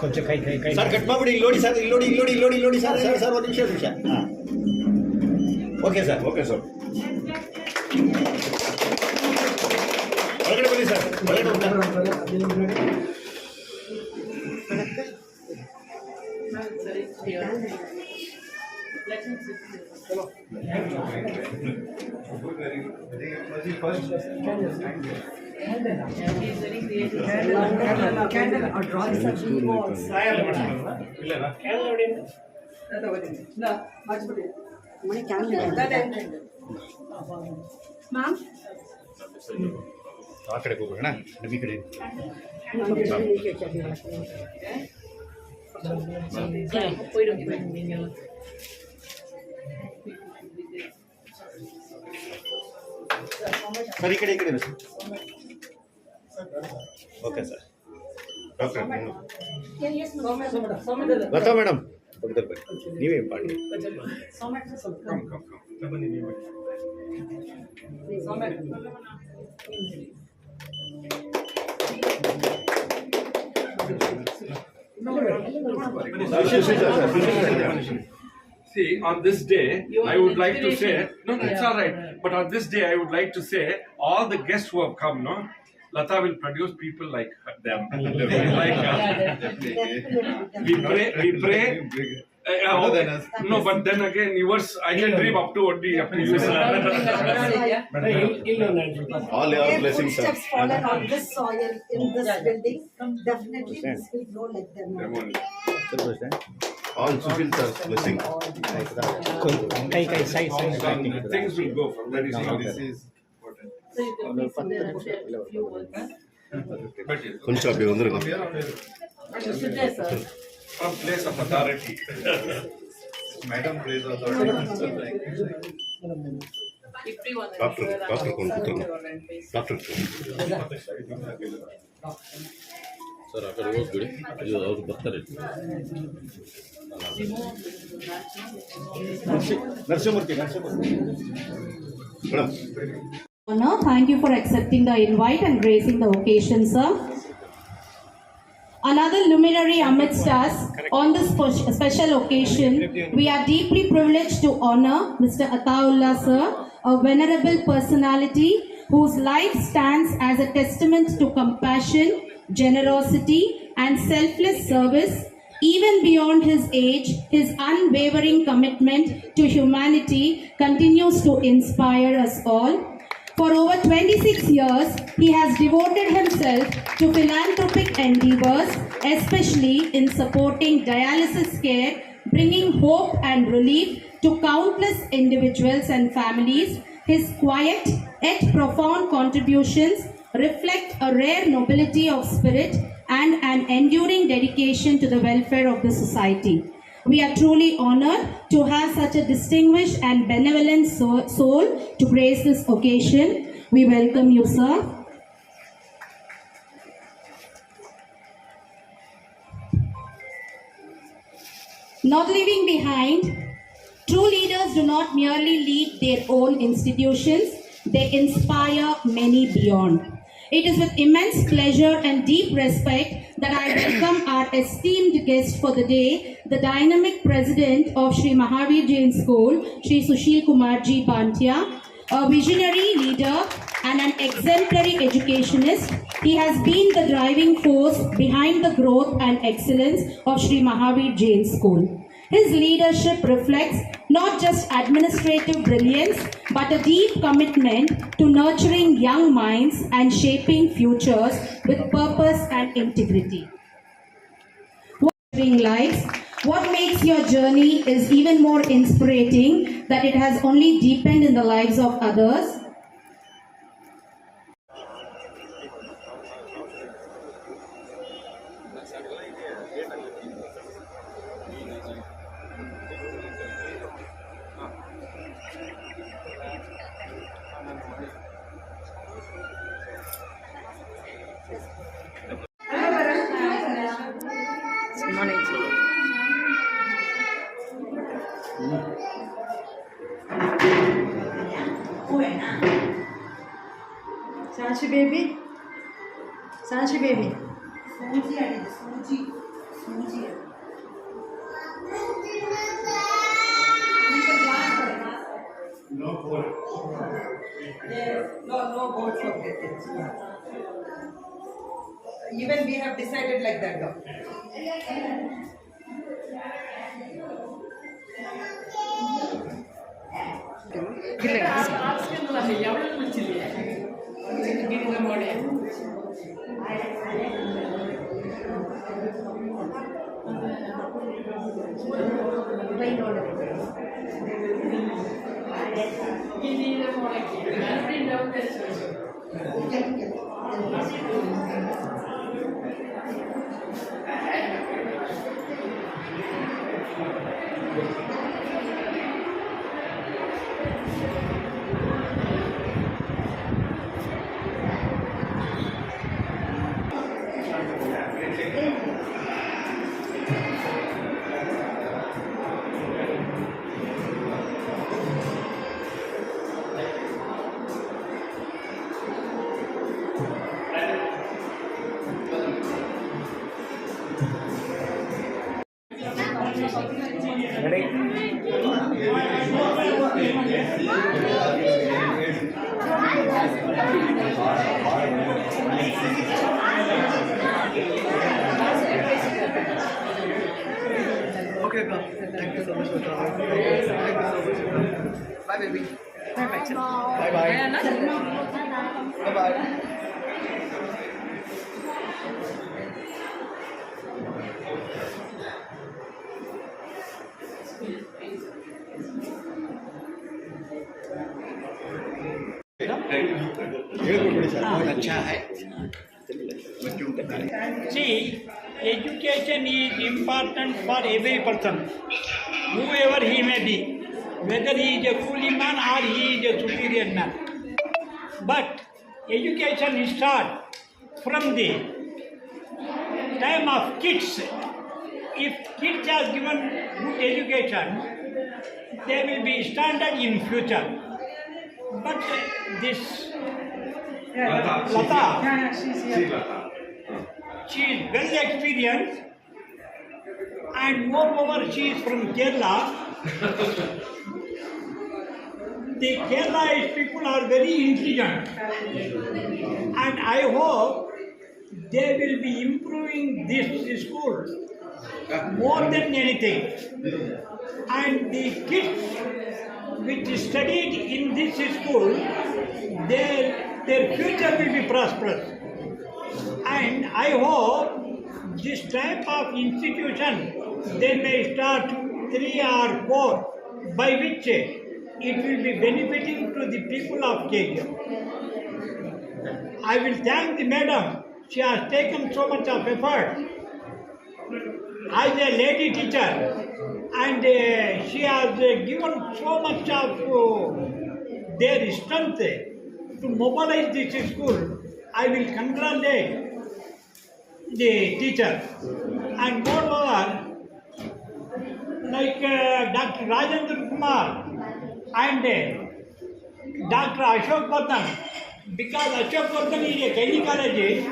కొంచెం కై కై కై సార్ కట్ ಮಾಡ್ಬಿಡಿ ಇಲ್ಲಿ ನೋಡಿ ಸರ್ ಒಂದು ನಿಮಿಷ ಹಾಂ ಓಕೆ ಸರ್ ಒಳಗಡೆ ಬನ್ನಿ sir Candle or drawing such walls. Ma'am? ಆ ಕಡೆ ಹೋಗೋಣ ನಮಗೆ ಕಡೆ ಸರ್ ಈ ಕಡೆ okay sir doctor Latha madam ಪಕ್ಕದಲ್ಲಿ ಬನ್ನಿ ನೀವೇ ಮಾಡಿ See, on this day, I would like to say, no, it's all right. But on this day, I would like to say, all the guests who have come, no, Lata will produce people like them. Like we pray. No, but then again, yours, I can dream up to you, sir. All your blessings, sir. Steps fallen on this soil in this building, definitely this will grow like them. All fulfill sir blessing. ಕೈ ಕೈ ಸೈ ಸೈ Things will go from that. This is ಕೊಂಚ ಬೇಗ from place of authority. Madam place authority. Doctor sir ಆ ಕಡೆ ಹೋಗ್ಬಿಡಿ ಇದು ಅವ್ರು ಬರ್ತಾರೆ Narasimhamurthy madam. Thank you for accepting the invite and gracing the occasion, sir. Another luminary amidst us on this special occasion, we are deeply privileged to honor Mr. Ataullah, sir, a venerable personality whose life stands as a testament to compassion, generosity, and selfless service. Even beyond his age, his unwavering commitment to humanity continues to inspire us all. For over 26 years, he has devoted himself to philanthropic endeavors, especially in supporting dialysis care, bringing hope and relief to countless individuals and families. His quiet yet profound contributions reflect a rare nobility of spirit and an enduring dedication to the welfare of the society. We are truly honored to have such a distinguished and benevolent soul to grace this occasion. We welcome you, sir. Not leaving behind, true leaders do not merely lead their own institutions, they inspire many beyond. It is with immense pleasure and deep respect that I welcome our esteemed guest for the day, the dynamic president of Sri Mahavir Jain School, Sri Sushil Kumarji Bhantia, a visionary leader and an exemplary educationist. He has been the driving force behind the growth and excellence of Sri Mahavir Jain School. His leadership reflects not just administrative brilliance, but a deep commitment to nurturing young minds and shaping futures with purpose and integrity. What makes your journey is even more inspirating that it has only deepened in the lives of others. Sanchi baby. Sanchi baby. No board. No board for cricket. Even we have decided like that. Okay, thank you so much for coming. Thank you so much. Bye, baby. Bye, bye. Bye, bye. बहुत अच्छा है बच्चों का। See, education is important for every person, whoever he may be, whether he is a coolie man or he is a superior man. But education starts from the time of kids. If kids are given good education, they will be standard in future. But this Lata, she is well experienced, and moreover she is from Kerala. The Kerala people are very intelligent, and I hope they will be improving this school more than anything. And the kids which studied in this school, their future will be prosperous. And I hope this type of institution, they may start 3 or 4, by which it will be benefiting to the people of Kenya. I will thank the madam. She has taken so much of effort as a lady teacher, and she has given so much of their strength to mobilize this school. I will congratulate the teacher. And moreover, like Dr. Rajendra Kumar and Dr. Ashok Vardhan, because Ashok Vardhan is a gynecologist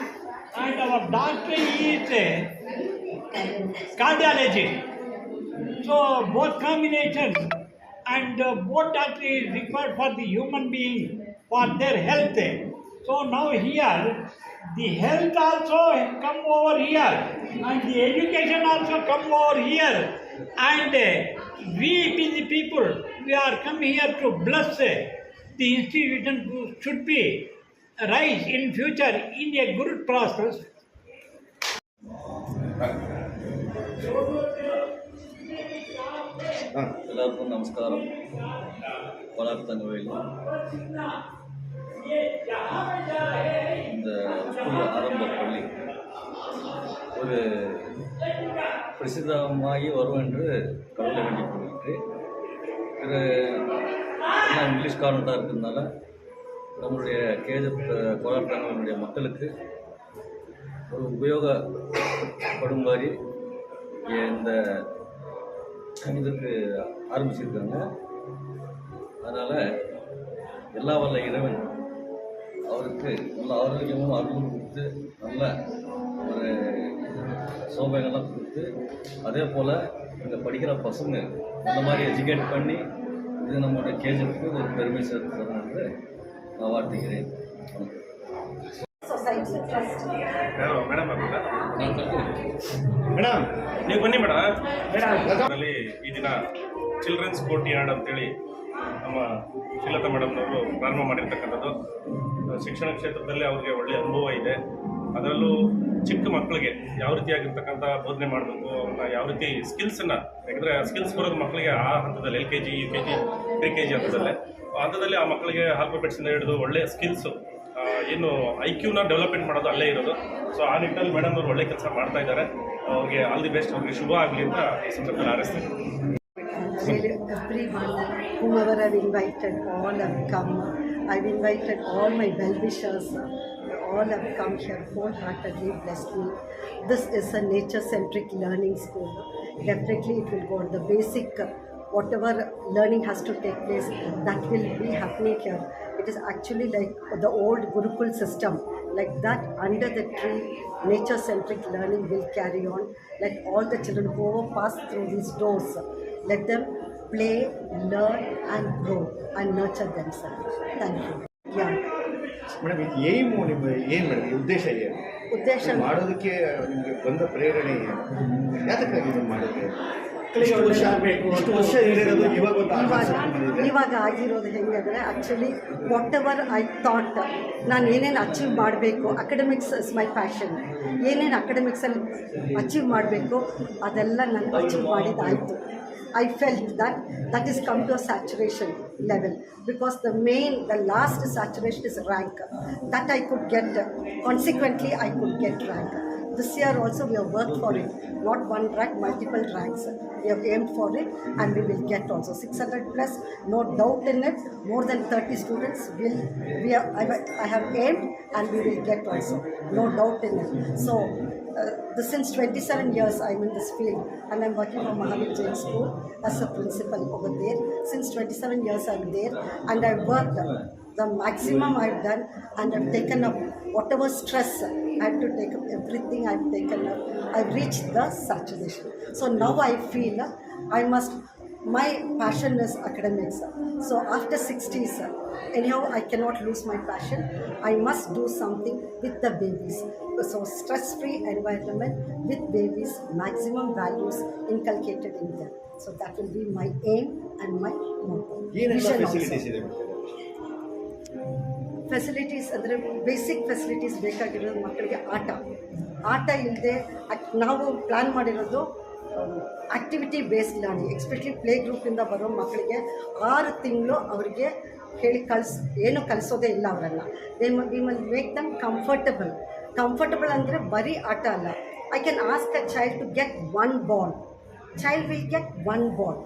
and our doctor is a cardiologist. So both combination and both doctor is required for the human being for their health. So now here the health also come over here and the education also come over here, and we busy people, we are come here to bless the institution should be rise in future in a good process. எல்லாருக்கும் நமஸ்காரம். வளர் தங்கவேலு. இந்த school ஆரம்ப பள்ளி ஒரு பிரசித்தமாகி வரும் என்று கடவுளை வேண்டிக் கொள்கிட்டு, இது எல்லாம் இங்கிலீஷ் காரணத்தாக இருக்கிறதுனால நம்மளுடைய கோலார் தங்கவேலுடைய மக்களுக்கு ஒரு உபயோகப்படும் மாதிரி இந்த இதுக்கு ஆரம்பிச்சிருக்காங்க. அதனால் எல்லா வல்ல இறைவன் அவருக்கு நல்ல ஆரோக்கியமும் அருளும் கொடுத்து நல்ல ஒரு சௌபாகியங்கள்லாம் கொடுத்து அதே போல் இங்கே படிக்கிற பசங்க இந்த மாதிரி எஜுகேட் பண்ணி இது நம்மளுடைய கேஜிக்கு ஒரு பெருமை சேர்த்து தரணும் என்று நான் வாழ்த்துகிறேன். Society trust. ಮೇಡಮ್ ಮೇಡಮ್ ನೀವು ಬನ್ನಿ ಮೇಡಮ್. ಈ ದಿನ ಚಿಲ್ಡ್ರನ್ಸ್ ಕೋರ್ಟ್ಯಾರ್ಡ್ ಅಂತೇಳಿ ನಮ್ಮ ಶ್ರೀಲತಾ ಮೇಡಮ್ನವರು ಪ್ರಾರಂಭ ಮಾಡಿರ್ತಕ್ಕಂಥದ್ದು. ಶಿಕ್ಷಣ ಕ್ಷೇತ್ರದಲ್ಲಿ ಅವ್ರಿಗೆ ಒಳ್ಳೆಯ ಅನುಭವ ಇದೆ. ಅದರಲ್ಲೂ ಚಿಕ್ಕ ಮಕ್ಕಳಿಗೆ ಯಾವ ರೀತಿಯಾಗಿರ್ತಕ್ಕಂಥ ಬೋಧನೆ ಮಾಡಬೇಕು, ಅವ್ರನ್ನ ಯಾವ ರೀತಿ ಸ್ಕಿಲ್ಸನ್ನು, ಯಾಕಂದರೆ ಸ್ಕಿಲ್ಸ್ ಬರೋದು ಮಕ್ಕಳಿಗೆ ಆ ಹಂತದಲ್ಲಿ LKG UKG PKG ಹಂತದಲ್ಲಿ ಆ ಮಕ್ಕಳಿಗೆ ಆಲ್ಫಾಬೆಟ್ಸಿಂದ ಹಿಡಿದು ಒಳ್ಳೆಯ ಸ್ಕಿಲ್ಸು ಏನು IQನ ಡೆವಲಪ್ಮೆಂಟ್ ಮಾಡೋದು ಅಲ್ಲೇ ಇರೋದು. ಸೊ ಆ ನಿಟ್ಟಿನಲ್ಲಿ ಮೇಡಮ್ ಅವರು ಒಳ್ಳೆ ಕೆಲಸ ಮಾಡ್ತಾ ಇದ್ದಾರೆ. ಅವ್ರಿಗೆ ಆಲ್ ದಿ ಬೆಸ್ಟ್, ಅವ್ರಿಗೆ ಶುಭ ಆಗಲಿ ಅಂತ ಈ ಸಂದರ್ಭದಲ್ಲಿ ಹಾರೈಸ್ತೀನಿ. Really, everyone, whomever I've invited, all have come. I've invited all my well-wishers. All have come here, wholeheartedly blessed me. This is a nature-centric learning school. Definitely it will go on the basic, whatever learning has to take place, that will be happening here. It is actually like the old Gurukul system. Like that, under the tree, nature-centric learning will carry on. Like all the children who pass through these doors, let them play, learn and grow and nurture themselves. Thank you. Yeah. Madam ಇದು aim ನಿಮ್ಮ ಏನು madam ಈ ಉದ್ದೇಶ ಏನು? ಉದ್ದೇಶ ಮಾಡೋದಕ್ಕೆ ನಿಮಗೆ ಬಂದ ಪ್ರೇರಣೆ ಏನು? ಯಾತಕ್ಕಾಗಿ ಇದನ್ನು ಮಾಡೋಕ್ಕೆ ಇಷ್ಟು ವರ್ಷ ಹೇಳಿರೋದು ಇವಾಗ ಒಂದು ಇವಾಗ ಆಗಿರೋದು ಹೆಂಗಂದರೆ actually whatever I thought ನಾನು ಏನೇನು ಅಚೀವ್ ಮಾಡಬೇಕು, ಅಕಾಡೆಮಿಕ್ಸ್ ಇಸ್ ಮೈ ಪ್ಯಾಷನ್, ಏನೇನು ಅಕಾಡೆಮಿಕ್ಸಲ್ಲಿ ಅಚೀವ್ ಮಾಡಬೇಕು ಅದೆಲ್ಲ ನಾನು achieve ಮಾಡಿದ್ದಾಯಿತು. I felt that is come to a saturation level, because the last saturation is rank. That I could get, consequently I could get rank. This year also we have worked for it, not one rank, multiple ranks. We have aimed for it and we will get also 600 plus, no doubt in it. More than 30 students I have aimed and we will get also, no doubt in it. So since 27 years I'm in this field and I'm working for Mahavir Jain School as a principal over there. Since 27 years I'm there and I've worked the maximum I've done, and I've taken up whatever stress I have to take up, everything I've taken up. I've reached the saturation. So now I feel my passion is academics. So after 60s, anyhow I cannot lose my passion. I must do something with the babies. So stress-free environment with babies, maximum values inculcated in them. So that will be my aim and my motto. Facilities ಅಂದರೆ basic facilities ಬೇಕಾಗಿರೋದು ಮಕ್ಕಳಿಗೆ ಆಟ ಇಲ್ಲದೆ ನಾವು plan ಮಾಡಿರೋದು activity based learning. Especially play ಗ್ರೂಪಿಂದ ಬರೋ ಮಕ್ಕಳಿಗೆ 6 ತಿಂಗಳು ಅವರಿಗೆ ಹೇಳಿ ಏನು ಕಲಿಸೋದೇ ಇಲ್ಲ ಅವರನ್ನು. We will make them comfortable ಅಂದರೆ ಬರೀ ಆಟ ಅಲ್ಲ. I can ask a child to get 1 ball. Child will get 1 ball.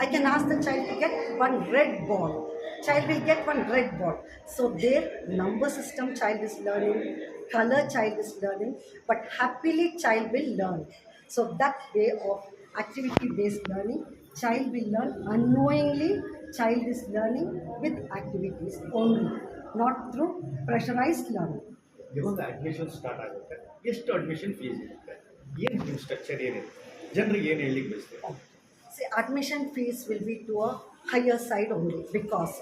I can ask the child to get 1 red ball. Child will get 1 red ball. So their number system child is learning, color child is learning, but happily child will learn. So that way of activity based learning, child will learn unknowingly. Child is learning with activities only, not through pressurized learning. ಇವಾಗ admission start ಆಗುತ್ತೆ, ಎಷ್ಟು admission fees ಇರುತ್ತೆ, ಏನು ನಿಮ್ಮ structure ಏನಿದೆ, ಜನರಿಗೆ ಏನು ಹೇಳಲಿಕ್ಕೆ ಬಯಸ್ತೀವಿ? See, admission fees will be to a higher side only, because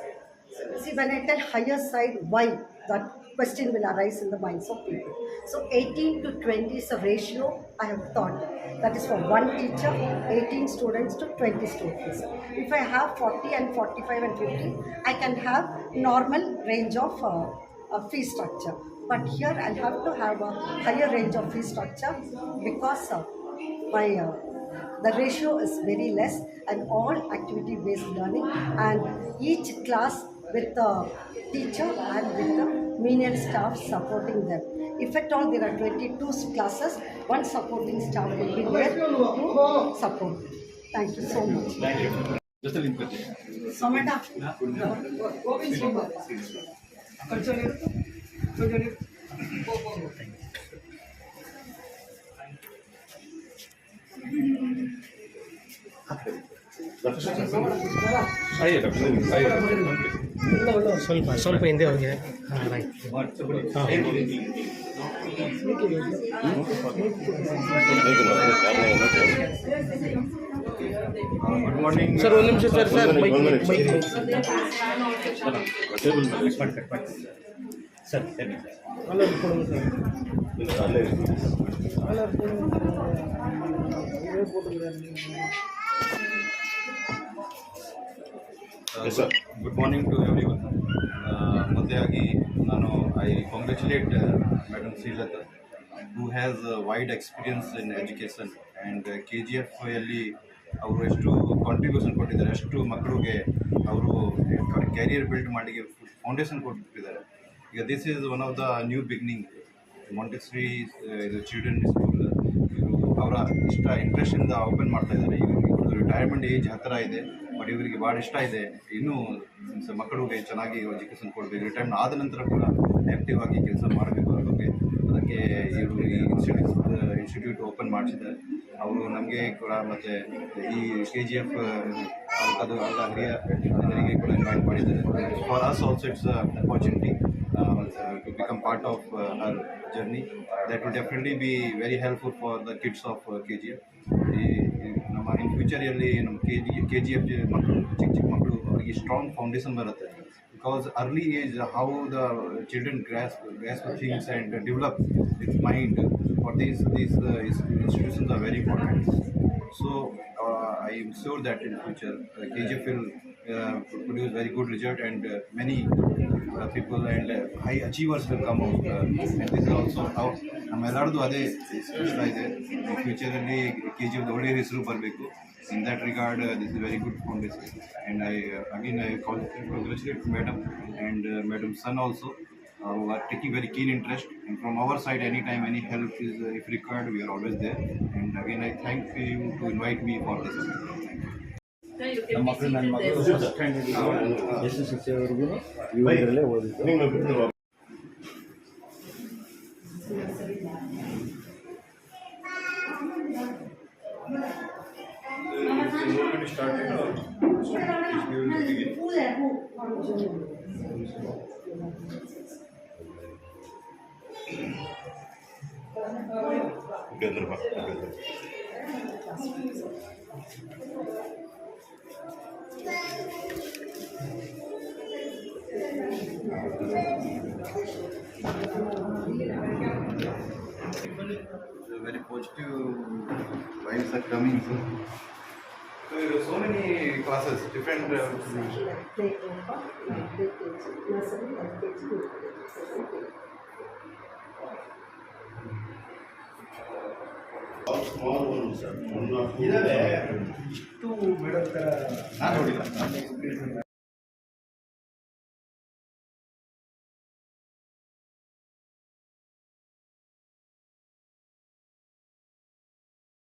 see, when I tell higher side, why that question will arise in the minds of people. So 18 to 20 is a ratio I have thought. That is for 1 teacher, 18 students to 20 students. If I have 40 and 45 and 50, I can have normal range of fee structure. But here I'll have to have a higher range of fee structure, because the ratio is very less, and all activity based learning, and each class with the teacher and with the menial staff supporting them. If at all there are 22 classes, 1 supporting staff will be there to support. Thank you so much. Thank you. Just a link with Samata. ಆಯ್ತು ಸ್ವಲ್ಪ ಹಿಂದೆ ಹೋಗಿ right good morning sir ಒಂದು ನಿಮಿಷ sir mike sir good morning to everyone. ಮೊದಲಾಗಿ ನಾನು I congratulate madam Srilatha who has wide experience in education and KGF ಅಲ್ಲಿ ಅವರು ಎಷ್ಟು ಕಾಂಟ್ರಿಬ್ಯೂಷನ್ ಕೊಟ್ಟಿದ್ದಾರೆ, ಅಷ್ಟು ಮಕ್ಕಳಿಗೆ ಅವರು ಕ್ಯಾರಿಯರ್ ಬಿಲ್ಡ್ ಮಾಡಿ ಫೌಂಡೇಶನ್ ಕೊಟ್ಟಿದ್ದಾರೆ. ಈಗ this is one of the new beginning Montessori ಇದು ಚಿಲ್ಡ್ರನ್ ಸ್ಕೂಲ್. ಇವರು ಅವರ ಇಂಟ್ರೆಸ್ಟಿಂದ ಓಪನ್ ಮಾಡ್ತಾ ಇದ್ದಾರೆ. ಇವ್ರದ್ದು ರಿಟೈರ್ಮೆಂಟ್ ಏಜ್ ಹತ್ತಿರ ಇದೆ, ಬಟ್ ಇವರಿಗೆ ಭಾಳ ಇಷ್ಟ ಇದೆ ಇನ್ನೂ ಮಕ್ಕಳಿಗೆ ಚೆನ್ನಾಗಿ ಎಜುಕೇಷನ್ ಕೊಡಬೇಕು. ರಿಟೈರ್ಮೆಂಟ್ ಆದ ನಂತರ ಕೂಡ ಆ್ಯಕ್ಟಿವ್ ಆಗಿ ಕೆಲಸ ಮಾಡಬೇಕು ಅನ್ನೋಕ್ಕೆ ಅದಕ್ಕೆ ಇವರು ಈ ಇನ್ಸ್ಟಿಟ್ಯೂಟ್ ಓಪನ್ ಮಾಡಿಸಿದ್ದಾರೆ. ಅವರು ನಮಗೆ ಕೂಡ ಮತ್ತು ಈ KGF ಅದು ಅಲ್ಲ ಹಿರಿಯ ಜನರಿಗೆ ಕೂಡ ಇನ್ವೈಟ್ ಮಾಡಿದ್ದಾರೆ. For us also it's opportunity to become part of her journey. That will definitely be very helpful for the kids of KGF. ನಮ್ಮ ಇನ್ ಫ್ಯೂಚರಲ್ಲಿ ನಮ್ಮ KGF ಮಕ್ಕಳು ಚಿಕ್ಕ ಮಕ್ಕಳು ಅವರಿಗೆ ಸ್ಟ್ರಾಂಗ್ ಫೌಂಡೇಶನ್ ಬರುತ್ತೆ. Because early age, how the children grasp things and develop its mind, for these institutions are very important. So I am sure that in future KGF will produce very good result and many people and high achievers will come out. And this is also how ನಮ್ಮೆಲ್ಲರದು ಅದೇ ಇಷ್ಟ ಇದೆ. ಫ್ಯೂಚರಲ್ಲಿ KGF ಒಳ್ಳೆಯ ಹೆಸರು ಬರಬೇಕು. In that regard, this is a very good foundation, and I congratulate Madam and Madam's son also, who are taking very keen interest. And from our side, anytime any help is if required, we are always there. And again, I thank you to invite me for this. ನಮ್ಮ ಮಕ್ಕಳು ನನ್ನ ಮಗಳು SSLC ಅವರೆಗೂ ಇವರಲ್ಲೇ ಓದಿದ್ದು. Very positive vibes are coming. So so many classes, different. All small ones, sir. One or two. ನಾನು ನೋಡಿಲ್ಲ.